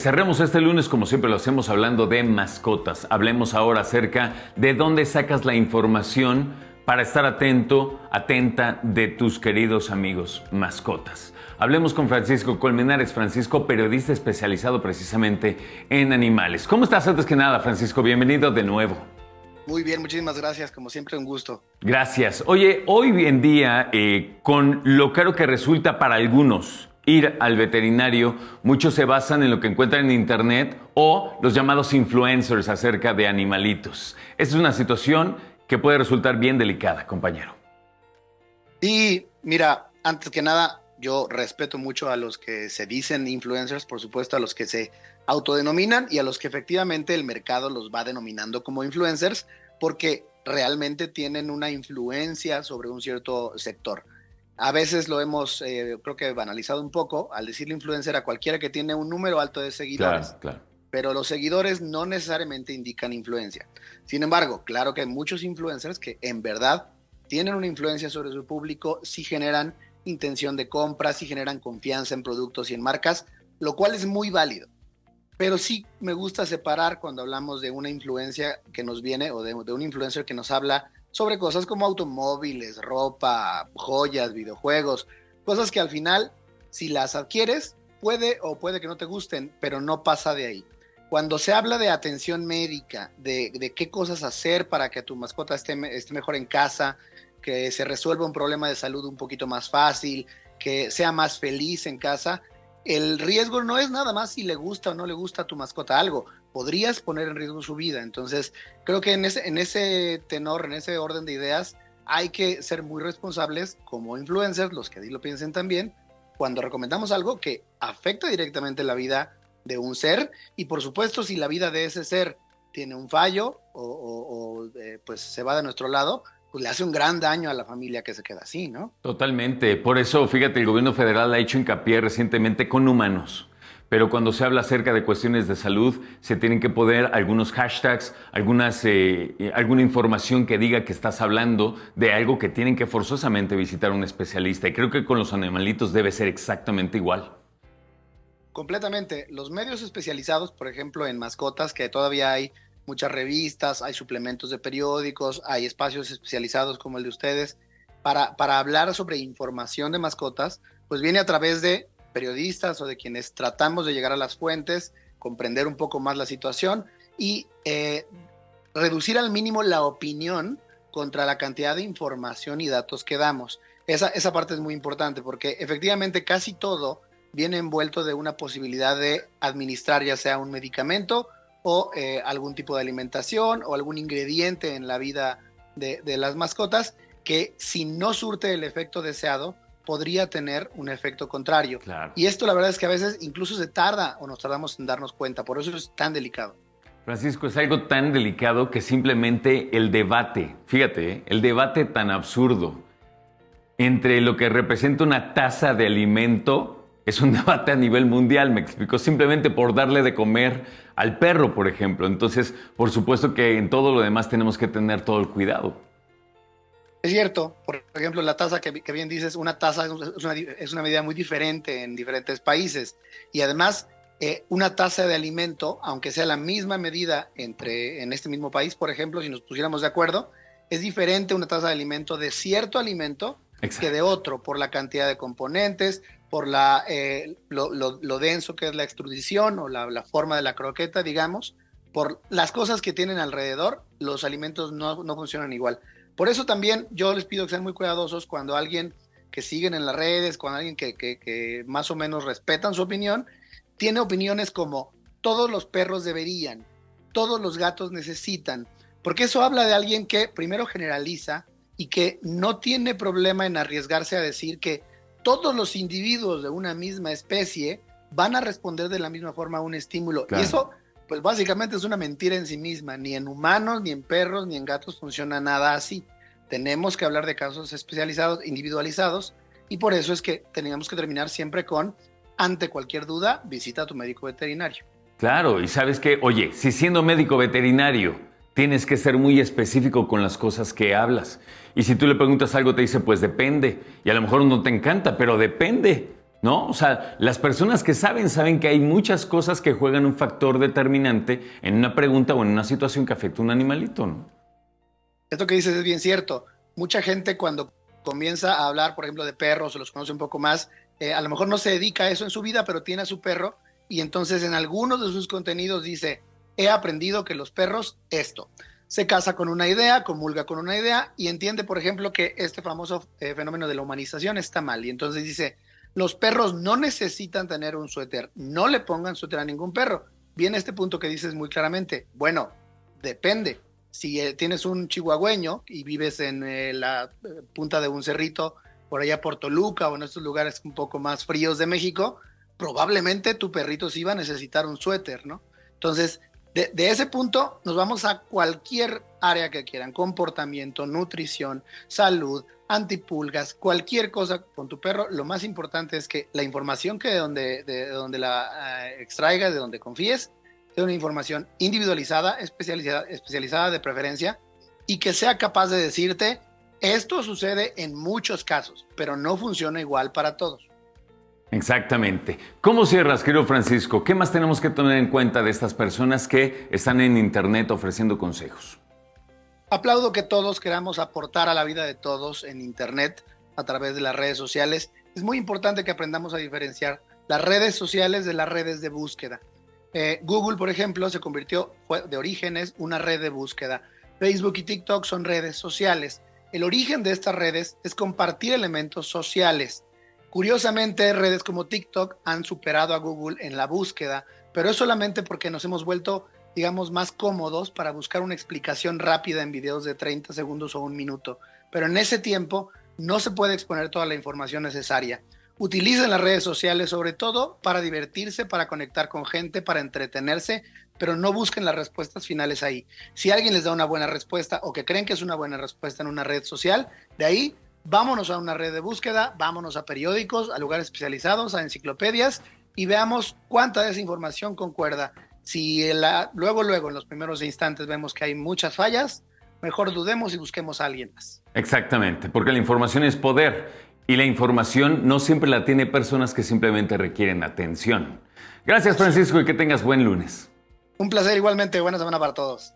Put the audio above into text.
Cerremos este lunes como siempre lo hacemos hablando de mascotas. Hablemos ahora acerca de dónde sacas la información para estar atenta de tus queridos amigos mascotas. Hablemos con Francisco Colmenares. Francisco, periodista especializado precisamente en animales. ¿Cómo estás? Antes que nada, Francisco, bienvenido de nuevo. Muy bien, muchísimas gracias. Como siempre, un gusto. Gracias. Oye, hoy en día, con lo caro que resulta para algunos ir al veterinario, muchos se basan en lo que encuentran en internet o los llamados influencers acerca de animalitos. Esta es una situación que puede resultar bien delicada, compañero. Y mira, antes que nada, yo respeto mucho a los que se dicen influencers, por supuesto, a los que se autodenominan y a los que efectivamente el mercado los va denominando como influencers, porque realmente tienen una influencia sobre un cierto sector. A veces lo hemos, creo que banalizado un poco, al decirle influencer a cualquiera que tiene un número alto de seguidores. Claro. Pero los seguidores no necesariamente indican influencia. Sin embargo, claro que hay muchos influencers que en verdad tienen una influencia sobre su público, sí generan intención de compra, sí generan confianza en productos y en marcas, lo cual es muy válido. Pero sí me gusta separar cuando hablamos de una influencia que nos viene o de un influencer que nos habla sobre cosas como automóviles, ropa, joyas, videojuegos, cosas que al final, si las adquieres, puede que no te gusten, pero no pasa de ahí. Cuando se habla de atención médica, de qué cosas hacer para que tu mascota esté mejor en casa, que se resuelva un problema de salud un poquito más fácil, que sea más feliz en casa, el riesgo no es nada más si le gusta o no le gusta a tu mascota algo. Podrías poner en riesgo su vida. Entonces, creo que en ese tenor, en ese orden de ideas, hay que ser muy responsables como influencers, los que así lo piensen también, cuando recomendamos algo que afecta directamente la vida de un ser, y por supuesto, si la vida de ese ser tiene un fallo pues se va de nuestro lado, pues le hace un gran daño a la familia que se queda así, ¿no? Totalmente. Por eso, fíjate, el gobierno federal ha hecho hincapié recientemente con humanos. Pero cuando se habla acerca de cuestiones de salud, se tienen que poner algunos hashtags, alguna información que diga que estás hablando de algo que tienen que forzosamente visitar un especialista. Y creo que con los animalitos debe ser exactamente igual. Completamente. Los medios especializados, por ejemplo, en mascotas, que todavía hay muchas revistas, hay suplementos de periódicos, hay espacios especializados como el de ustedes, para hablar sobre información de mascotas, pues viene a través de periodistas o de quienes tratamos de llegar a las fuentes, comprender un poco más la situación y reducir al mínimo la opinión contra la cantidad de información y datos que damos. Esa parte es muy importante porque efectivamente casi todo viene envuelto de una posibilidad de administrar ya sea un medicamento o algún tipo de alimentación o algún ingrediente en la vida de las mascotas que si no surte el efecto deseado podría tener un efecto contrario. Claro. Y esto la verdad es que a veces incluso se tarda o nos tardamos en darnos cuenta, por eso es tan delicado. Francisco, es algo tan delicado que simplemente el debate, fíjate, el debate tan absurdo entre lo que representa una taza de alimento es un debate a nivel mundial, me explico, simplemente por darle de comer al perro, por ejemplo. Entonces, por supuesto que en todo lo demás tenemos que tener todo el cuidado. Es cierto, por ejemplo, la tasa que bien dices, una tasa es una medida muy diferente en diferentes países y además una tasa de alimento, aunque sea la misma medida en este mismo país, por ejemplo, si nos pusiéramos de acuerdo, es diferente una tasa de alimento de cierto alimento Exacto. que de otro, por la cantidad de componentes, por lo denso que es la extrusión o la forma de la croqueta, digamos, por las cosas que tienen alrededor, los alimentos no funcionan igual. Por eso también yo les pido que sean muy cuidadosos cuando alguien que siguen en las redes, cuando alguien que más o menos respetan su opinión, tiene opiniones como todos los perros deberían, todos los gatos necesitan, porque eso habla de alguien que primero generaliza y que no tiene problema en arriesgarse a decir que todos los individuos de una misma especie van a responder de la misma forma a un estímulo. Claro. Y eso pues básicamente es una mentira en sí misma. Ni en humanos, ni en perros, ni en gatos funciona nada así. Tenemos que hablar de casos especializados, individualizados, y por eso es que teníamos que terminar siempre con, ante cualquier duda, visita a tu médico veterinario. Claro, y sabes que, oye, si siendo médico veterinario tienes que ser muy específico con las cosas que hablas. Y si tú le preguntas algo, te dice, pues depende. Y a lo mejor no te encanta, pero depende. ¿no? O sea, las personas que saben que hay muchas cosas que juegan un factor determinante en una pregunta o en una situación que afecta a un animalito, ¿no? Esto que dices es bien cierto. Mucha gente cuando comienza a hablar, por ejemplo, de perros o los conoce un poco más, a lo mejor no se dedica a eso en su vida, pero tiene a su perro y entonces en algunos de sus contenidos dice, he aprendido que los perros esto. Se casa con una idea, comulga con una idea y entiende, por ejemplo, que este famoso fenómeno de la humanización está mal. Y entonces dice, los perros no necesitan tener un suéter, no le pongan suéter a ningún perro. Viene este punto que dices muy claramente, bueno, depende. Si tienes un chihuahueño y vives en la punta de un cerrito, por allá por Toluca o en estos lugares un poco más fríos de México, probablemente tu perrito sí va a necesitar un suéter, ¿no? Entonces, de ese punto nos vamos a cualquier área que quieran, comportamiento, nutrición, salud, antipulgas, cualquier cosa con tu perro. Lo más importante es que la información que de donde la extraigas, de donde confíes, sea una información individualizada, especializada de preferencia y que sea capaz de decirte, esto sucede en muchos casos, pero no funciona igual para todos. Exactamente. ¿Cómo cierras, querido Francisco? ¿Qué más tenemos que tener en cuenta de estas personas que están en Internet ofreciendo consejos? Aplaudo que todos queramos aportar a la vida de todos en Internet a través de las redes sociales. Es muy importante que aprendamos a diferenciar las redes sociales de las redes de búsqueda. Google, por ejemplo, fue de orígenes una red de búsqueda. Facebook y TikTok son redes sociales. El origen de estas redes es compartir elementos sociales. Curiosamente, redes como TikTok han superado a Google en la búsqueda, pero es solamente porque nos hemos vuelto, digamos, más cómodos para buscar una explicación rápida en videos de 30 segundos o un minuto. Pero en ese tiempo no se puede exponer toda la información necesaria. Utilicen las redes sociales sobre todo para divertirse, para conectar con gente, para entretenerse, pero no busquen las respuestas finales ahí. Si alguien les da una buena respuesta o que creen que es una buena respuesta en una red social, de ahí vámonos a una red de búsqueda, vámonos a periódicos, a lugares especializados, a enciclopedias y veamos cuánta de esa información concuerda. Si luego en los primeros instantes vemos que hay muchas fallas, mejor dudemos y busquemos a alguien más. Exactamente, porque la información es poder. Y la información no siempre la tiene personas que simplemente requieren atención. Gracias, Francisco, y que tengas buen lunes. Un placer igualmente. Buena semana para todos.